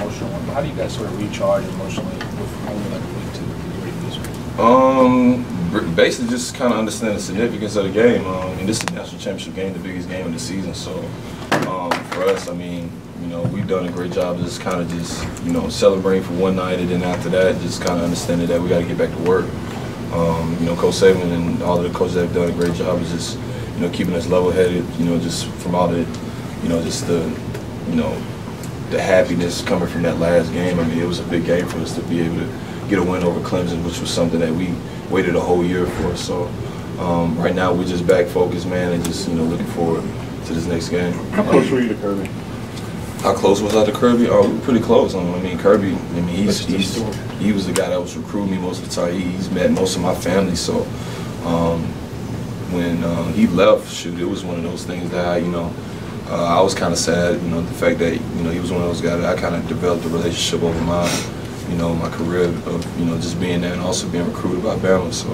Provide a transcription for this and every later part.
emotional one, but how do you guys sort of recharge emotionally with only like a week to get ready for this one? Basically just kind of understand the significance of the game. And this is the national championship game, the biggest game of the season. So for us, I mean, you know, we've done a great job just kind of just, you know, celebrating for one night, and then after that, just kind of understanding that we got to get back to work. You know, Coach Saban and all of the coaches that have done a great job is just, you know, keeping us level-headed, you know, just from all the, you know, just the, you know, the happiness coming from that last game. I mean, it was a big game for us to be able to get a win over Clemson, which was something that we waited a whole year for. So right now we're just back focused, man, and just, you know, looking forward to this next game. How close were you to Kirby? How close was I to Kirby? Oh, we were pretty close. I mean, Kirby, I mean, he was the guy that was recruiting me most of the time. He's met most of my family. So when he left, shoot, it was one of those things that I was kind of sad, you know, the fact that, you know, he was one of those guys that I kind of developed a relationship over my, you know, my career of, you know, just being there and also being recruited by Bama. So,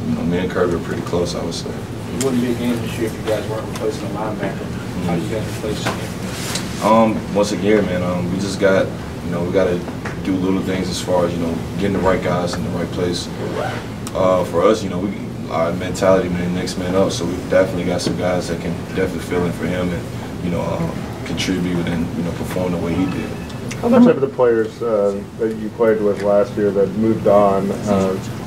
you know, me and Kirby are pretty close, I would say. It wouldn't be a game this year if you guys weren't replacing a linebacker. How do you guys replace him? Once again, man, we just got, you know, we got to do little things as far as, you know, getting the right guys in the right place. For us, you know, our mentality, man, next man up. So we've definitely got some guys that can definitely fill in for him and, you know, contribute and, you know, perform the way he did. How much of the players that you played with last year that moved on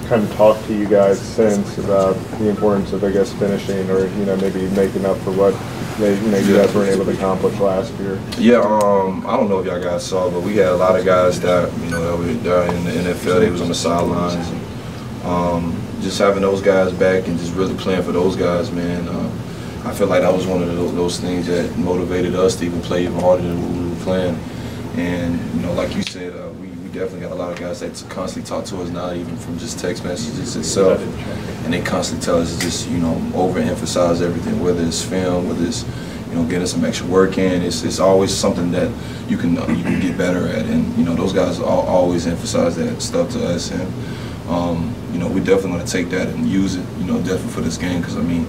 kind of talked to you guys since about the importance of, I guess, finishing or, you know, maybe making up for what you guys weren't able to accomplish last year? Yeah, I don't know if y'all guys saw, but we had a lot of guys that, you know, that were in the NFL. They was on the sidelines. And, just having those guys back and just really playing for those guys, man, I feel like that was one of those things that motivated us to even play even harder than what we were playing. And, you know, like you said, we definitely got a lot of guys that constantly talk to us now, even from just text messages itself. And they constantly tell us to just, you know, overemphasize everything, whether it's film, whether it's, you know, getting some extra work in. It's always something that you can get better at. And, you know, those guys always emphasize that stuff to us. And, you know, we definitely want to take that and use it, you know, definitely for this game. Because I mean,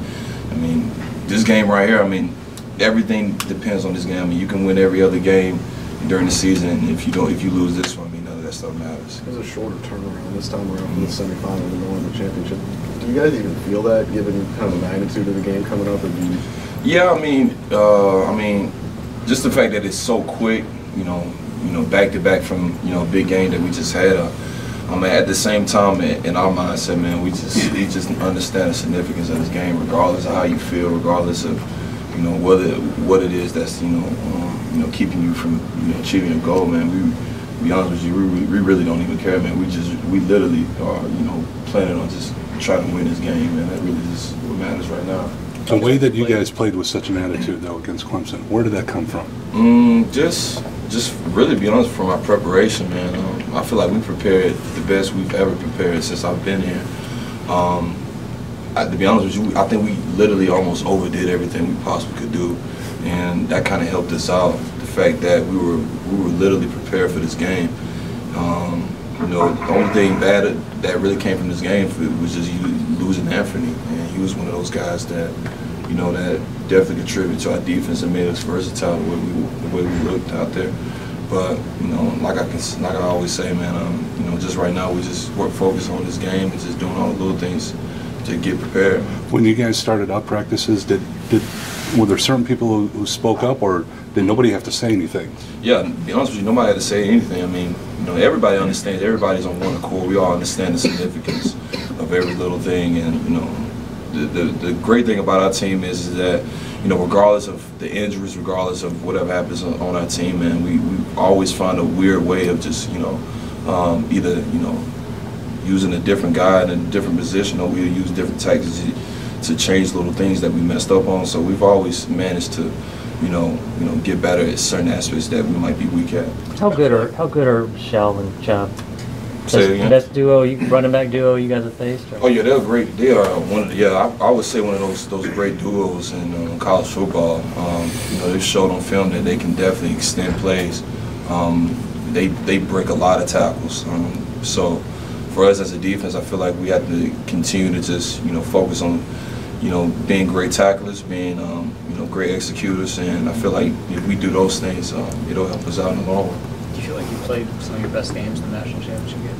this game right here, I mean, everything depends on this game. I mean, you can win every other game during the season, and if you lose this one, I mean, none of that stuff matters. It was a shorter turnaround this time around from the semifinal to going to the championship. Do you guys even feel that, given kind of the magnitude of the game coming up? Or do you... Yeah, I mean, just the fact that it's so quick, you know, back to back from, you know, a big game that we just had. I mean, at the same time, in our mindset, man, we just understand the significance of this game, regardless of how you feel, regardless of, you know, what it is that's, you know, keeping you from, you know, achieving your goal, man. To be honest with you, we really don't even care, man. We literally are, you know, planning on just trying to win this game, man. That really just what matters right now. The way that you guys played with such an attitude, though, against Clemson, where did that come from? Just really, be honest, from our preparation, man. I feel like we prepared the best we've ever prepared since I've been here. To be honest with you, I think we literally almost overdid everything we possibly could do, and that kind of helped us out. The fact that we were literally prepared for this game. You know, the only thing bad that really came from this game was just you losing Anthony, and he was one of those guys that, you know, that definitely contributed to our defense and made us versatile the way we looked out there. But, you know, like I always say, man, you know, just right now we just focus on this game and just doing all the little things to get prepared. When you guys started up practices, were there certain people who spoke up, or did nobody have to say anything? Yeah, to be honest with you, nobody had to say anything. I mean, you know, everybody understands. Everybody's on one accord. We all understand the significance of every little thing, and, you know, the great thing about our team is that, you know, regardless of the injuries, regardless of whatever happens on our team, man, we always find a weird way of just, you know, either, you know, using a different guy in a different position, or we use different tactics to change little things that we messed up on. So we've always managed to, you know, get better at certain aspects that we might be weak at. How good are Rashaan and Jan? Say it again? Best duo, running back duo you guys have faced? Or? Oh yeah, they're great. They are I would say one of those great duos in college football. You know, they've showed on film that they can definitely extend plays. They break a lot of tackles. So for us as a defense, I feel like we have to continue to just, you know, focus on, you know, being great tacklers, being you know, great executors, and I feel like if we do those things, it'll help us out in the long run. Do you feel like you played some of your best games in the national championship game?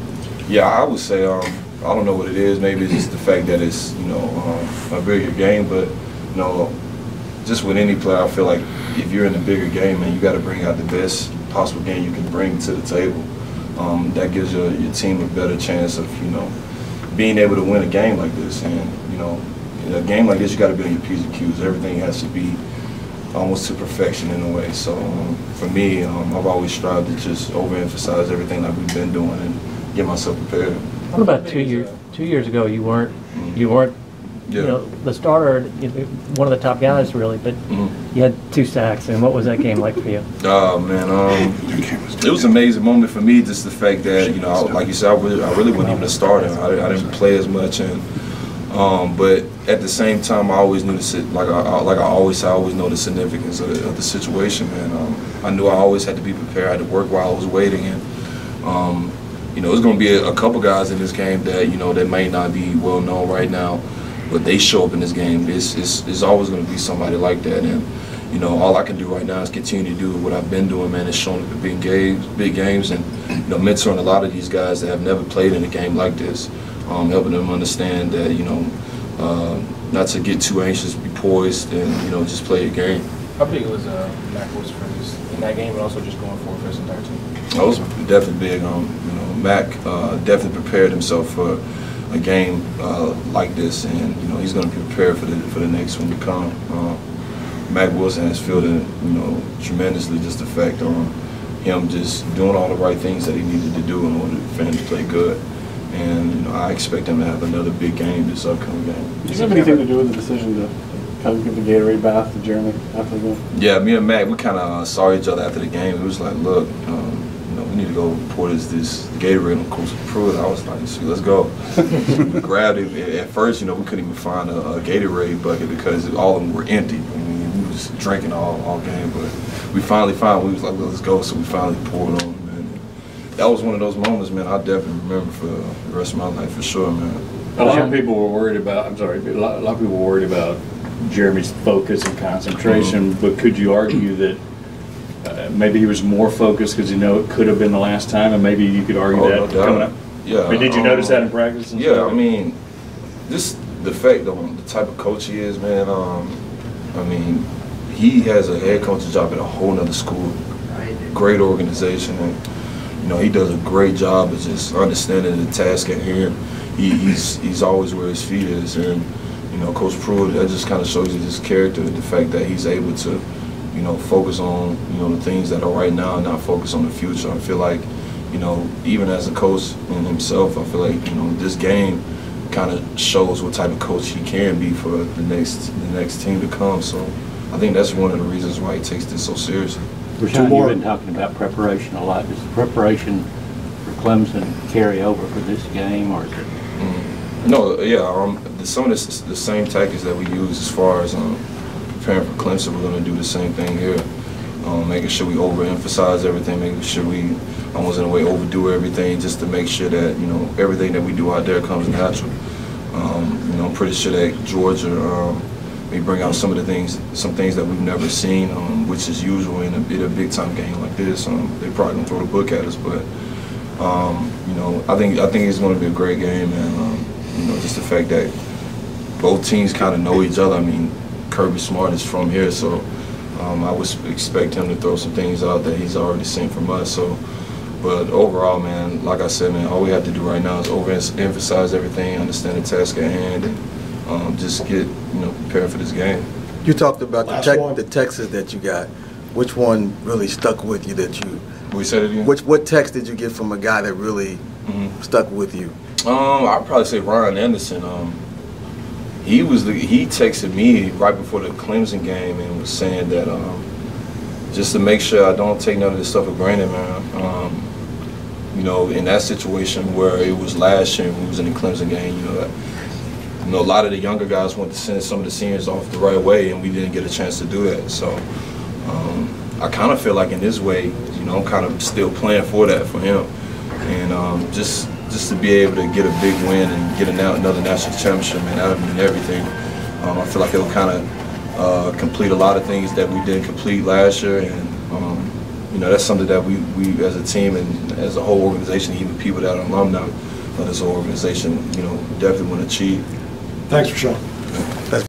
Yeah, I would say I don't know what it is. Maybe it's just the fact that it's, you know, a bigger game, but you know, just with any player, I feel like if you're in a bigger game, man, you got to bring out the best possible game you can bring to the table. That gives your team a better chance of, you know, being able to win a game like this. And you know, in a game like this, you got to be on your P's and Q's. Everything has to be almost to perfection in a way. So for me, I've always strived to just overemphasize everything like we've been doing and get myself prepared. What about 2 years? 2 years ago, you weren't you know, the starter, one of the top guys really, but you had 2 sacks. And what was that game like for you? Oh man, it was an amazing moment for me. Just the fact that, you know, like you said, I really wasn't even a starter. I didn't play as much, and but at the same time, I always knew I always know the significance of the situation, man. I knew I always had to be prepared. I had to work while I was waiting, and you know, there's going to be a couple guys in this game that, you know, that may not be well known right now, but they show up in this game. It's always going to be somebody like that, and you know, all I can do right now is continue to do what I've been doing, man. Is showing up at big games, and you know, mentoring a lot of these guys that have never played in a game like this, helping them understand that, you know, not to get too anxious, be poised, and you know, just play a game. How big was Mac was for this in that game, and also just going forward for his entire team? That was definitely big. You know, Mac definitely prepared himself for a game like this, and you know, he's going to be prepared for the next one to come. Mac Wilson has fielded, you know, tremendously. Just the fact on him just doing all the right things that he needed to do in order for him to play good. And you know, I expect him to have another big game this upcoming game. Does it have anything to do with the decision to kind of give the Gatorade bath to Jeremy after the game? Yeah, me and Mac, we kind of saw each other after the game. It was like, look, you know, we need to go pour this Gatorade on Coach Pruitt. I was like, let's go. We grabbed it. At first, you know, we couldn't even find a Gatorade bucket because all of them were empty. I mean, we was drinking all game, but we finally found. We was like, let's go. So we finally poured on. That was one of those moments, man, I definitely remember for the rest of my life, for sure, man. A lot of people were worried about, a lot of people were worried about Jeremy's focus and concentration, but could you argue that maybe he was more focused because you know it could have been the last time, and maybe you could argue that no coming up? Yeah. I mean, did you notice that in practice? Yeah, I mean, just the fact of the type of coach he is, man, I mean, he has a head coaching job at a whole nother school, great organization, and you know, he does a great job of just understanding the task at hand. He's always where his feet is, and you know, Coach Pruitt, that just kind of shows you his character, the fact that he's able to, you know, focus on, you know, the things that are right now and not focus on the future. I feel like, you know, even as a coach in himself, I feel like, you know, this game kind of shows what type of coach he can be for the next team to come. So I think that's one of the reasons why he takes this so seriously. Rashaan, you've been talking about preparation a lot. Does the preparation for Clemson carry over for this game, or is it? No, yeah. Some of the same tactics that we use as far as preparing for Clemson, we're going to do the same thing here. Making sure we overemphasize everything, making sure we almost in a way overdo everything, just to make sure that, you know, everything that we do out there comes natural. You know, I'm pretty sure that Georgia. We bring out some things that we've never seen, which is usual in a big time game like this. They probably gonna throw the book at us, but you know, I think it's going to be a great game, and you know, just the fact that both teams kind of know each other. I mean, Kirby Smart is from here, so I would expect him to throw some things out that he's already seen from us. So, but overall, man, like I said, man, all we have to do right now is overemphasize everything, understand the task at hand, and just get, you know, prepared for this game. You talked about the texts that you got. Which one really stuck with you that you? We said it again. What text did you get from a guy that really stuck with you? I'd probably say Ryan Anderson. He texted me right before the Clemson game and was saying that just to make sure I don't take none of this stuff for granted, man. You know, in that situation where it was last year when we was in the Clemson game, you know, a lot of the younger guys wanted to send some of the seniors off the right way, and we didn't get a chance to do that. So I kind of feel like in this way, you know, I'm kind of still playing for that for him, and just to be able to get a big win and get another national championship, man, that would mean everything. I feel like it'll kind of complete a lot of things that we didn't complete last year, and you know, that's something that we as a team and as a whole organization, even people that are alumni of this organization, you know, definitely want to achieve. Thanks, Rashaan.